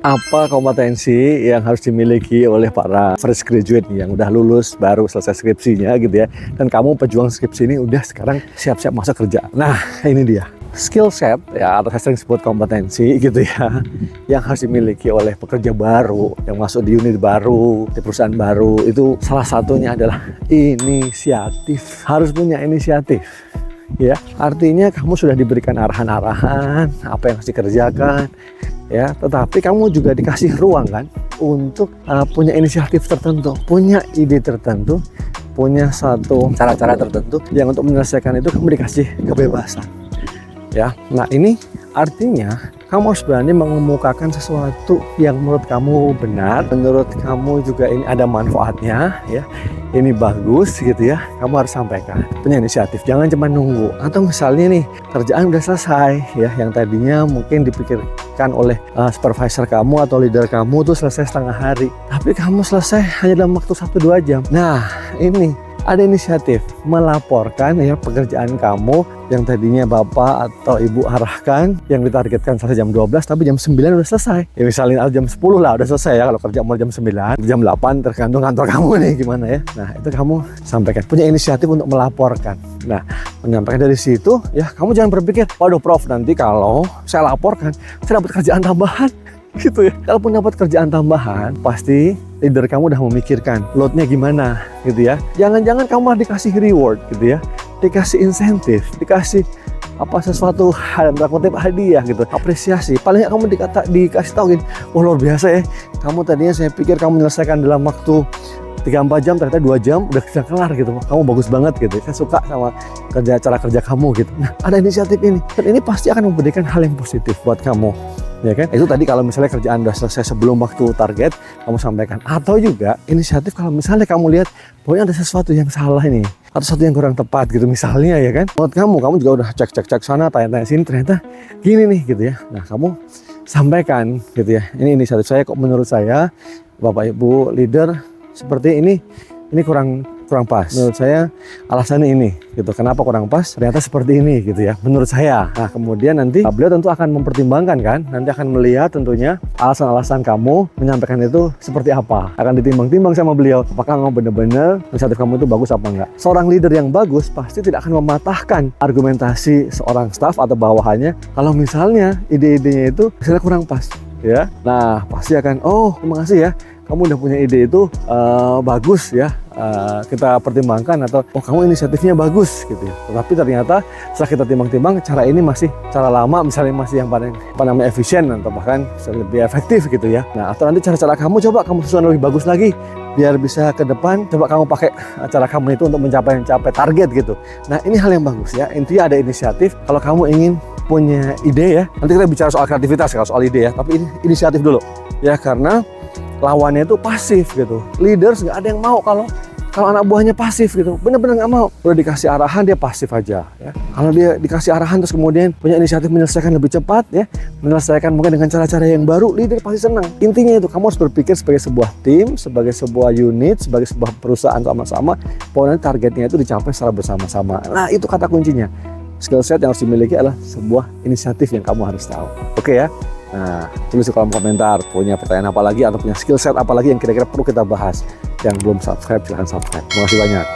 Apa kompetensi yang harus dimiliki oleh para fresh graduate nih, yang udah lulus baru selesai skripsinya gitu ya, dan kamu pejuang skripsi ini udah sekarang siap-siap masuk kerja. Nah, ini dia skill set ya, atau saya sering sebut kompetensi gitu ya, yang harus dimiliki oleh pekerja baru yang masuk di unit baru, di perusahaan baru. Itu salah satunya adalah inisiatif. Harus punya inisiatif ya, artinya kamu sudah diberikan arahan-arahan apa yang harus dikerjakan ya, tetapi kamu juga dikasih ruang kan untuk punya inisiatif tertentu, punya ide tertentu, punya satu cara-cara tertentu yang untuk menyelesaikan itu kamu dikasih kebebasan ya. Nah, ini artinya kamu harus berani mengemukakan sesuatu yang menurut kamu benar, menurut kamu juga ini ada manfaatnya ya, ini bagus gitu ya, kamu harus sampaikan. Punya inisiatif, jangan cuma nunggu. Atau misalnya nih, kerjaan udah selesai ya, yang tadinya mungkin dipikirkan oleh supervisor kamu atau leader kamu tuh selesai setengah hari, tapi kamu selesai hanya dalam waktu 1-2 jam. Nah, ini ada inisiatif melaporkan ya pekerjaan kamu yang tadinya bapak atau ibu arahkan, yang ditargetkan selesai jam 12 tapi jam 9 udah selesai ya, misalnya jam 10 lah udah selesai ya, kalau kerja mulai jam 9, jam 8 tergantung kantor kamu nih gimana ya. Nah, itu kamu sampaikan, punya inisiatif untuk melaporkan. Nah, menyampaikan dari situ ya, kamu jangan berpikir waduh prof, nanti kalau saya laporkan saya dapat kerjaan tambahan gitu ya. Kalaupun dapat kerjaan tambahan, pasti leader kamu udah memikirkan loadnya gimana gitu ya. Jangan-jangan kamu malah dikasih reward gitu ya, dikasih insentif, dikasih sesuatu hal dalam kutip hadiah gitu, apresiasi. Paling nggak kamu dikasih tahu gini, wah luar biasa ya, kamu tadinya saya pikir kamu menyelesaikan dalam waktu 3-4 jam, ternyata 2 jam udah bisa kelar gitu. Kamu bagus banget gitu. Saya suka sama cara kerja kamu gitu. Nah, ada inisiatif ini, dan ini pasti akan memberikan hal yang positif buat kamu. Ya kan? Itu tadi kalau misalnya kerjaan udah selesai sebelum waktu target, kamu sampaikan. Atau juga inisiatif kalau misalnya kamu lihat bahwa ada sesuatu yang salah ini, atau sesuatu yang kurang tepat gitu misalnya ya kan. Menurut kamu juga udah cek sana, tanya-tanya sini, ternyata gini nih gitu ya. Nah, kamu sampaikan gitu ya. Ini inisiatif saya kok, menurut saya Bapak Ibu leader seperti ini kurang pas. Menurut saya alasannya ini gitu. Kenapa kurang pas? Ternyata seperti ini gitu ya, menurut saya. Nah, kemudian nanti beliau tentu akan mempertimbangkan kan, nanti akan melihat tentunya alasan-alasan kamu menyampaikan itu seperti apa. Akan ditimbang-timbang sama beliau, apakah kamu benar-benar inisiatif kamu itu bagus apa enggak. Seorang leader yang bagus pasti tidak akan mematahkan argumentasi seorang staff atau bawahannya kalau misalnya ide-idenya itu misalnya kurang pas ya. Nah, pasti akan, oh terima kasih ya, kamu udah punya ide itu bagus ya, kita pertimbangkan, atau oh kamu inisiatifnya bagus gitu ya. Tetapi ternyata setelah kita timbang-timbang, cara ini masih cara lama, misalnya masih yang paling efisien atau bahkan lebih efektif gitu ya. Nah, atau nanti cara-cara kamu coba kamu susun lebih bagus lagi biar bisa ke depan, coba kamu pakai cara kamu itu untuk mencapai target gitu. Nah, ini hal yang bagus ya. Intinya ada inisiatif. Kalau kamu ingin punya ide ya, nanti kita bicara soal kreativitas kalau soal ide ya, tapi ini inisiatif dulu ya, karena lawannya itu pasif gitu. Leaders nggak ada yang mau kalau anak buahnya pasif gitu, bener-bener nggak mau. Udah dikasih arahan dia pasif aja ya. Kalau dia dikasih arahan terus kemudian punya inisiatif menyelesaikan lebih cepat ya, menyelesaikan mungkin dengan cara-cara yang baru, leader pasti senang. Intinya itu, kamu harus berpikir sebagai sebuah tim, sebagai sebuah unit, sebagai sebuah perusahaan sama-sama, bahwa nanti targetnya itu dicapai secara bersama-sama. Nah, itu kata kuncinya. Skill set yang harus dimiliki adalah sebuah inisiatif yang kamu harus tahu. Oke ya? Nah, tulis di kolom komentar punya pertanyaan apa lagi atau punya skill set apa lagi yang kira-kira perlu kita bahas. Yang belum subscribe, silahkan subscribe. Terima kasih banyak.